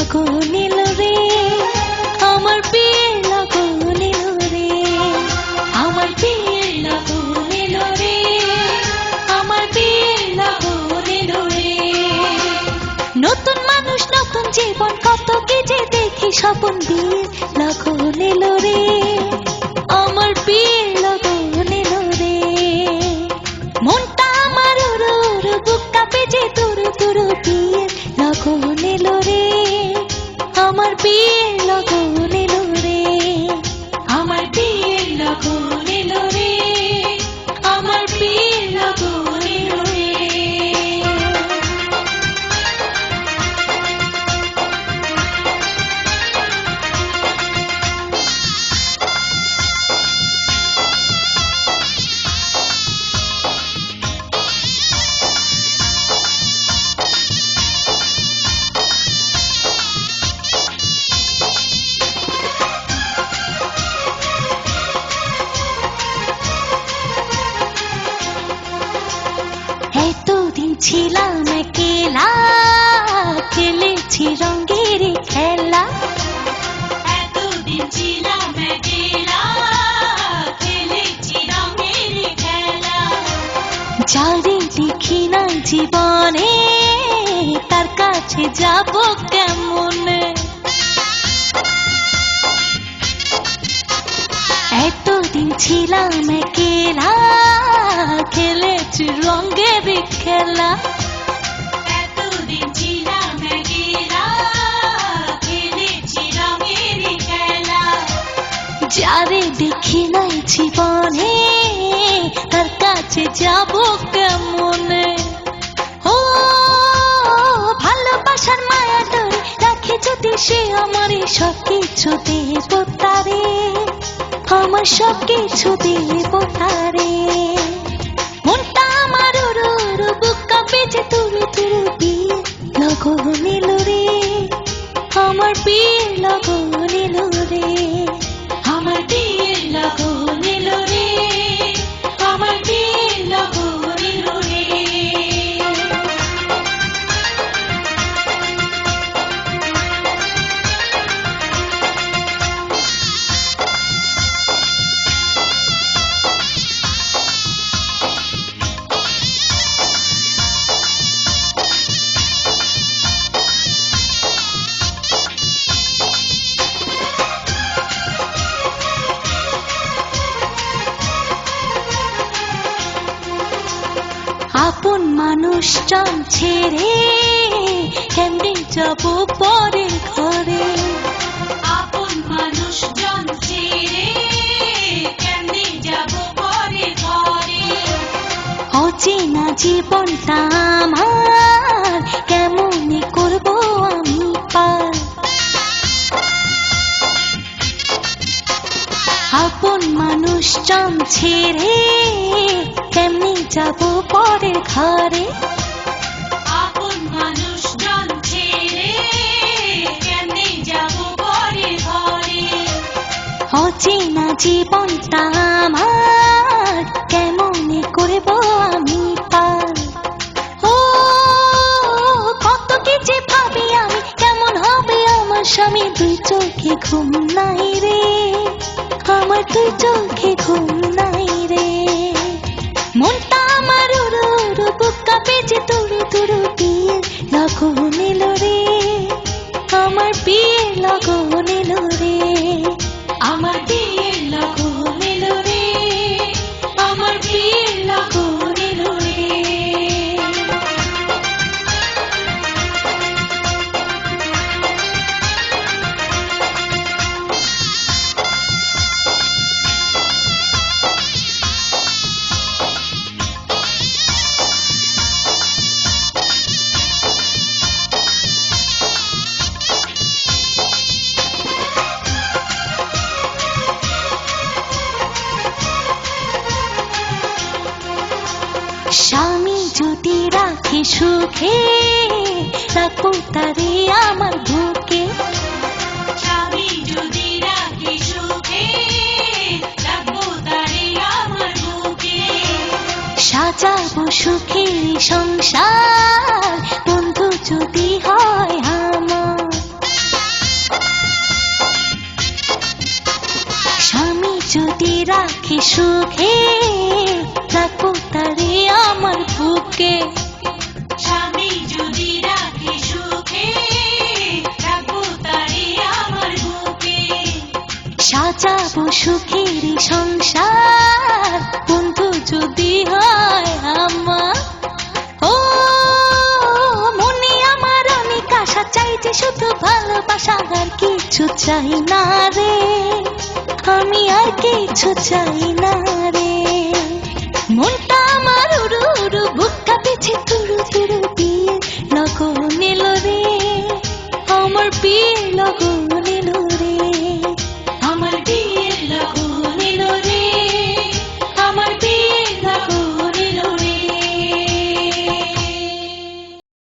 लगन एलो रे आमार बिये लगन एलो रे आमार बिये लगन एलो रे आमार बिये लगन एलो रे नतुन मानुष नतुन जीवन कत कि जे देखी सपन बिये लगन एलो रे आमार बिये लगन एलो रे मनटा आमार उरु उरु बुक काঁপে যে तुरु तुरु बिये लगन एलो रे आमार बिये लगन एलो रे आमार बिये लगन एलो रे आमार बिये लगन एलो रे এতদিন ছিলাম একলা খেলেছি রঙের খেলা এতদিন ছিলাম একলা খেলেছি রঙের খেলা যারে দেখি না জীবনে তার কাছে যাব কেমনে এতদিন ছিলাম একলা খেলেছি রঙের খেলা এতদিন ছিলাম একলা খেলেছি রঙের খেলা যারে দেখি নাই জীবনে তার কাছে যাব কেমনে ও ভালোবাসার মায়া ধরে রাখে যদি সে আমার সব কিছু দেব তারে আমার সব কিছু দেব তারে মনটা আমার উরু উরু বুক কাঁপে যে তুরু তুরু বিয়ে লগন এলো রে আমার বিয়ে লগন এলো রে আমার বিয়ে লগন এলো রে আমার বিয়ে লগন এলো রে আপন মানুষজন ছেড়ে কেমনে যাব পরের ঘরে আপন মানুষজন ছেড়ে কেমনে যাব পরের ঘরে অচেনা জীবনটা আমার কেমনে করব আমি পার আপন মানুষজন ছেড়ে কেমনে যাব পরের ঘরে আপন মানুষজন ছেড়ে কেমনে যাব পরের ঘরে অচেনা জীবনটা আমার কেমনে করব আমি পার ও কত কিছু ভাবি আমি কেমন হবে আমার স্বামী দুই চোখে ঘুম নাই রে আমার দুই চোখে ঘুম নাই রে মনটা আমার উরু উরু বুক কাঁপে যে তুরু তুরু বিয়ে লগন এলো রে আমার বিয়ে লগন এলো রে আমার বিয়ে লগন এলো রে আমার বিয়ে লগন এলো রে স্বামী যদি রাখে সুখে রাখো তারে আমার বুকে স্বামী যদি রাখে সুখে রাখো তারে আমার বুকে সাজাবো সুখের সংসার বন্ধু যদি হয় আমার রাখি সুখে, রাখবো তারে আমার বুকে। স্বামী যদি রাখি সুখে, রাখবো তারে আমার বুকে। সাজাবো সুখের সংসার, বন্ধু যদি হয় আমার। ও মনে আমার অনেক আশা, চাই যে শুধু ভালোবাসা, আর কিছু চাই না রে, আমি আর কিছু চাই না রে। মনটা আমার উড়ু উড়ু, বুকটা পিছে তুরু তুরু, বিয়ে লগন এলো রে, আমার বিয়ে লগন এলো